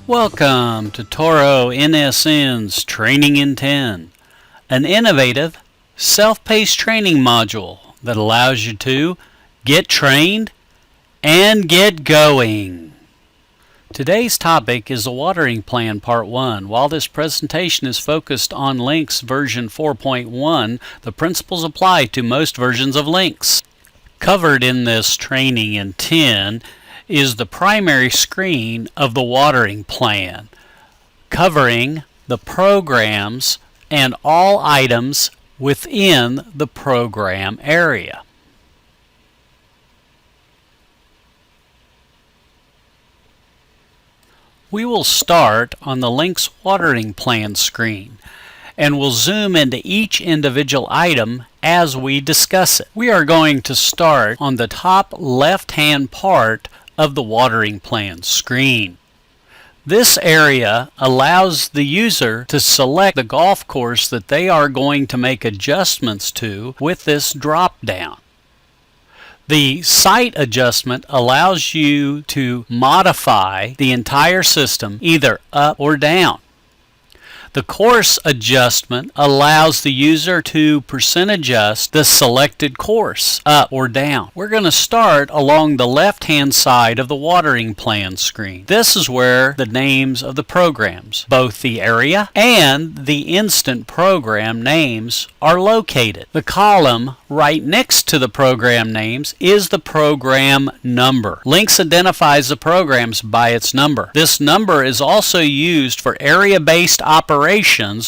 Welcome to Toro NSN's Training in 10, an innovative, self-paced training module that allows you to get trained and get going. Today's topic is the Watering Plan Part 1. While this presentation is focused on Lynx version 4.1, the principles apply to most versions of Lynx. Covered in this Training in 10 is the primary screen of the watering plan, covering the programs and all items within the program area. We will start on the Lynx Watering Plan screen, and we'll zoom into each individual item as we discuss it. We are going to start on the top left-hand part of the watering plan screen. This area allows the user to select the golf course that they are going to make adjustments to with this drop down. The site adjustment allows you to modify the entire system either up or down. The course adjustment allows the user to percent adjust the selected course up or down. We're going to start along the left-hand side of the watering plan screen. This is where the names of the programs, both the area and the instant program names, are located. The column right next to the program names is the program number. Lynx identifies the programs by its number. This number is also used for area-based operations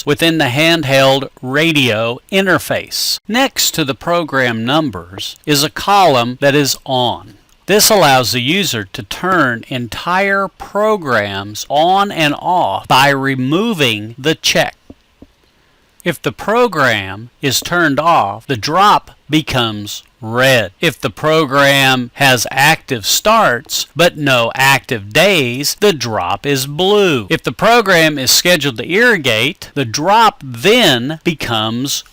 within the handheld radio interface. Next to the program numbers is a column that is on. This allows the user to turn entire programs on and off by removing the check. If the program is turned off, the drop becomes red. If the program has active starts but no active days, the drop is blue. If the program is scheduled to irrigate, the drop then becomes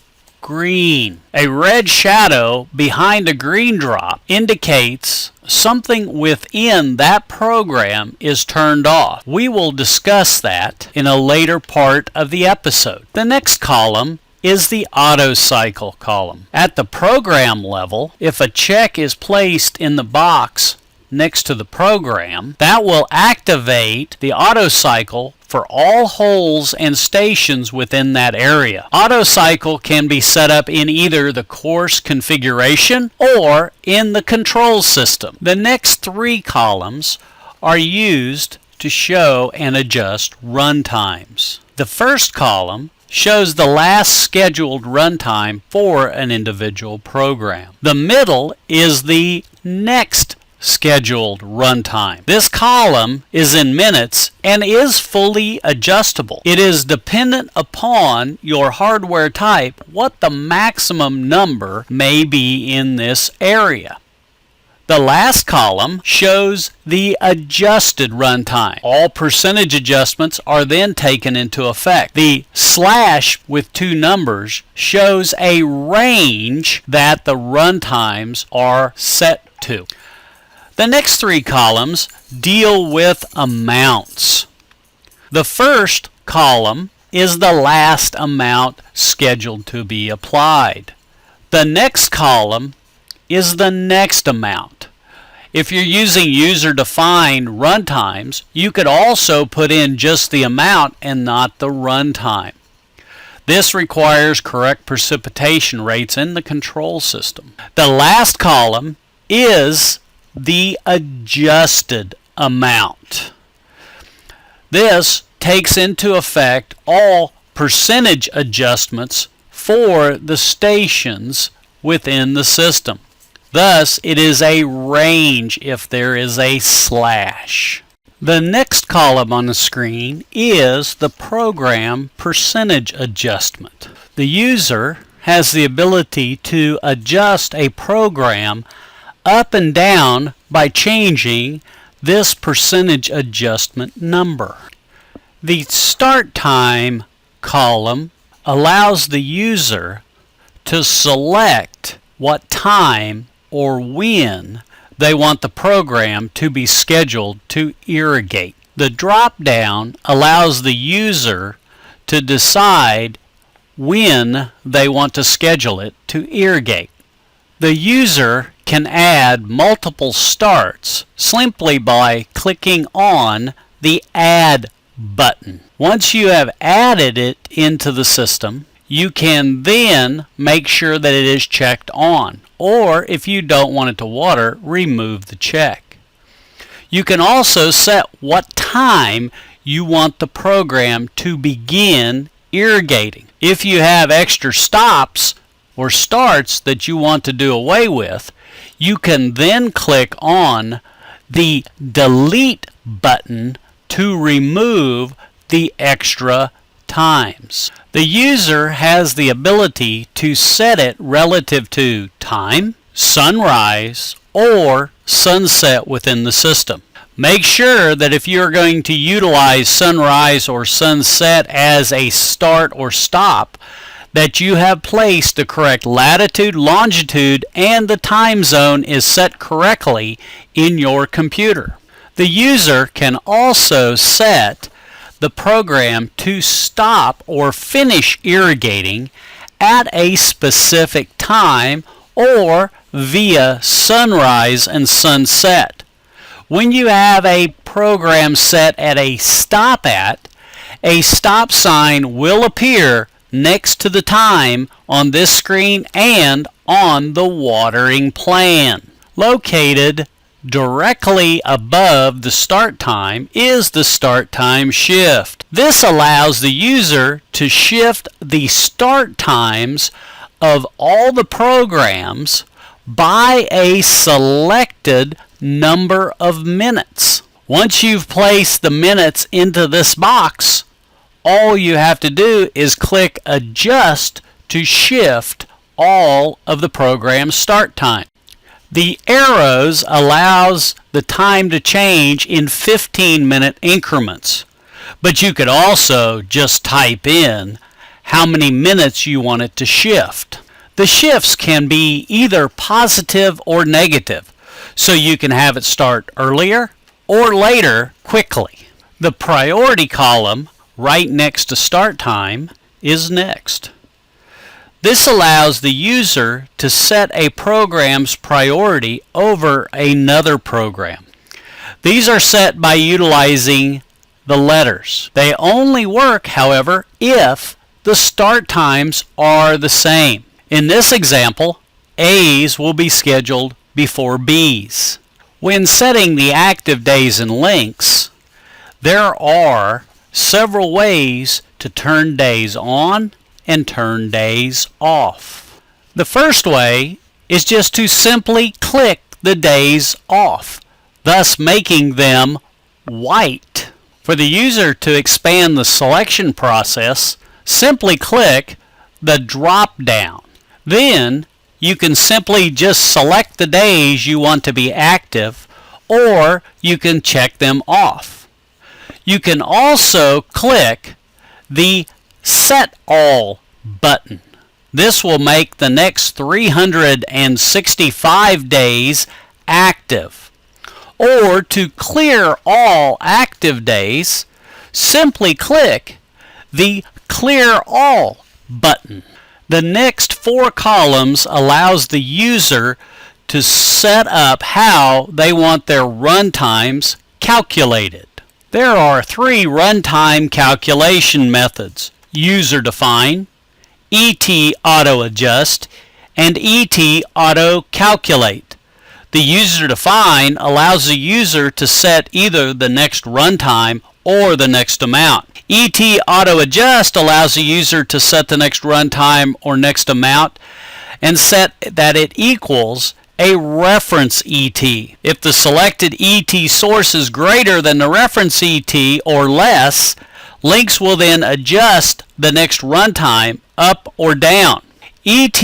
green. A red shadow behind a green drop indicates something within that program is turned off. We will discuss that in a later part of the episode. The next column is the auto cycle column. At the program level, if a check is placed in the box next to the program, that will activate the auto cycle for all holes and stations within that area. Auto cycle can be set up in either the course configuration or in the control system. The next three columns are used to show and adjust run times. The first column shows the last scheduled runtime for an individual program. The middle is the next scheduled runtime. This column is in minutes and is fully adjustable. It is dependent upon your hardware type what the maximum number may be in this area. The last column shows the adjusted runtime. All percentage adjustments are then taken into effect. The slash with two numbers shows a range that the runtimes are set to. The next three columns deal with amounts. The first column is the last amount scheduled to be applied. The next column is the next amount. If you're using user-defined runtimes, you could also put in just the amount and not the runtime. This requires correct precipitation rates in the control system. The last column is the adjusted amount. This takes into effect all percentage adjustments for the stations within the system. Thus, it is a range if there is a slash. The next column on the screen is the program percentage adjustment. The user has the ability to adjust a program up and down by changing this percentage adjustment number. The start time column allows the user to select what time or when they want the program to be scheduled to irrigate. The drop-down allows the user to decide when they want to schedule it to irrigate. The user can add multiple starts simply by clicking on the Add button. Once you have added it into the system, you can then make sure that it is checked on, or if you don't want it to water, remove the check. You can also set what time you want the program to begin irrigating. If you have extra stops or starts that you want to do away with, you can then click on the Delete button to remove the extra times. The user has the ability to set it relative to time, sunrise, or sunset within the system. Make sure that if you're going to utilize sunrise or sunset as a start or stop, that you have placed the correct latitude, longitude, and the time zone is set correctly in your computer. The user can also set the program to stop or finish irrigating at a specific time or via sunrise and sunset. When you have a program set at a stop sign will appear next to the time on this screen and on the watering plan. Located directly above the start time is the start time shift. This allows the user to shift the start times of all the programs by a selected number of minutes. Once you've placed the minutes into this box, all you have to do is click Adjust to shift all of the program's start time. The arrows allows the time to change in 15-minute increments, but you could also just type in how many minutes you want it to shift. The shifts can be either positive or negative, so you can have it start earlier or later quickly. The priority column right next to start time is next. This allows the user to set a program's priority over another program. These are set by utilizing the letters. They only work, however, if the start times are the same. In this example, A's will be scheduled before B's. When setting the active days in Lynx, there are several ways to turn days on and turn days off. The first way is just to simply click the days off, thus making them white. For the user to expand the selection process, simply click the drop down. Then you can simply just select the days you want to be active, or you can check them off. You can also click the Set All button. This will make the next 365 days active. Or to clear all active days, simply click the Clear All button. The next 4 columns allows the user to set up how they want their runtimes calculated. There are 3 runtime calculation methods: user define, ET auto adjust, and ET auto calculate. The user define allows the user to set either the next runtime or the next amount. ET auto adjust allows the user to set the next runtime or next amount and set that it equals a reference ET. If the selected ET source is greater than the reference ET or less, Lynx will then adjust the next runtime up or down. ET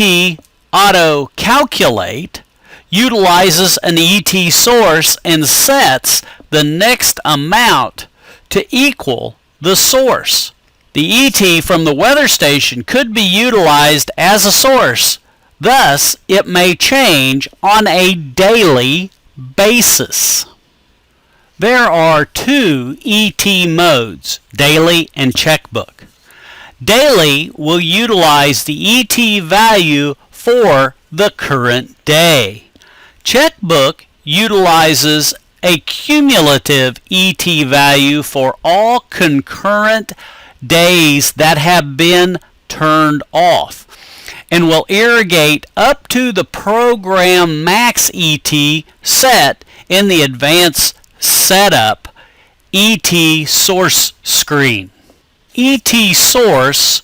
auto calculate utilizes an ET source and sets the next amount to equal the source. The ET from the weather station could be utilized as a source. Thus, it may change on a daily basis. There are two ET modes, daily and checkbook. Daily will utilize the ET value for the current day. Checkbook utilizes a cumulative ET value for all concurrent days that have been turned off, and will irrigate up to the program max ET set in the advanced setup ET source screen. ET source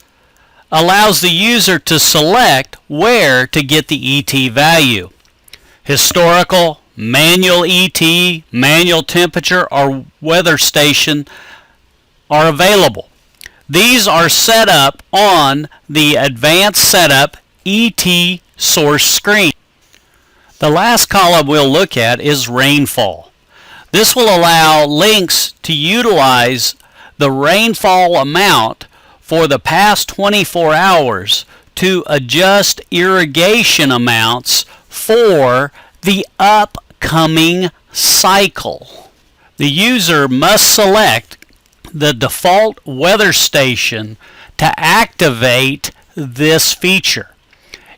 allows the user to select where to get the ET value. Historical, manual ET, manual temperature, or weather station are available. These are set up on the Advanced Setup ET source screen. The last column we'll look at is Rainfall. This will allow Lynx to utilize the rainfall amount for the past 24 hours to adjust irrigation amounts for the upcoming cycle. The user must select the default weather station to activate this feature.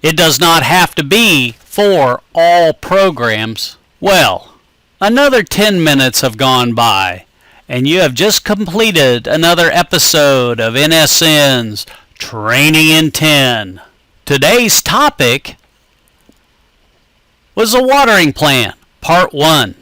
It does not have to be for all programs. Well, another 10 minutes have gone by, and you have just completed another episode of NSN's Training in 10. Today's topic was the watering plan, Part 1.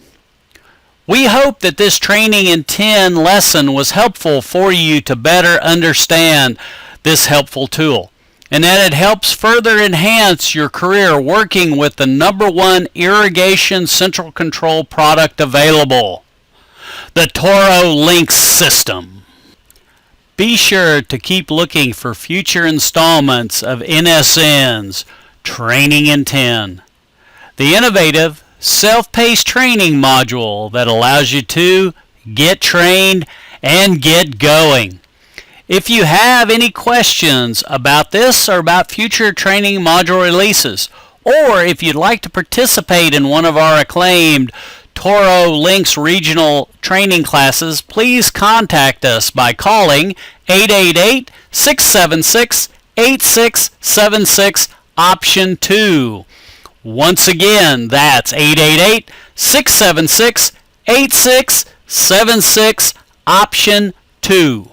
We hope that this Training in 10 lesson was helpful for you to better understand this helpful tool, and that it helps further enhance your career working with the #1 irrigation central control product available, the Toro Lynx system. Be sure to keep looking for future installments of NSN's Training in 10, the innovative self-paced training module that allows you to get trained and get going. If you have any questions about this or about future training module releases, or if you'd like to participate in one of our acclaimed Toro Lynx regional training classes, please contact us by calling 888-676-8676 option 2. Once again, that's 888-676-8676 option 2.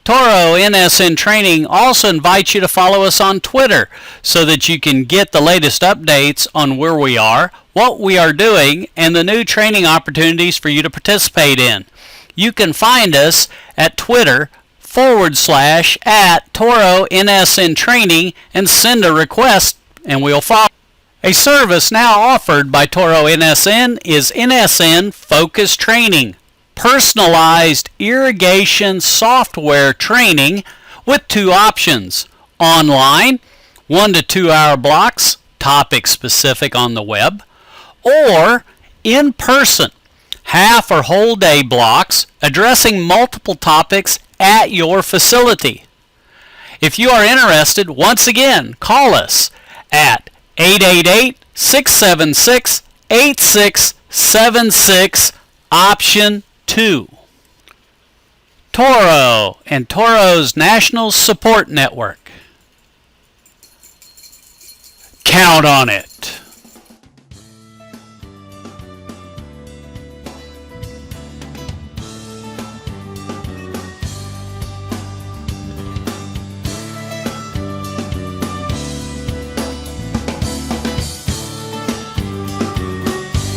Toro NSN Training also invites you to follow us on Twitter so that you can get the latest updates on where we are, what we are doing, and the new training opportunities for you to participate in. You can find us at Twitter /at Toro NSN Training and send a request and we'll follow. A service now offered by Toro NSN is NSN Focus Training, personalized irrigation software training with two options: online, 1 to 2 hour blocks, topic specific on the web, or in person, half or whole day blocks addressing multiple topics at your facility. If you are interested, once again, call us at 888-676-8676 option 2. Toro and Toro's National Support Network. Count on it.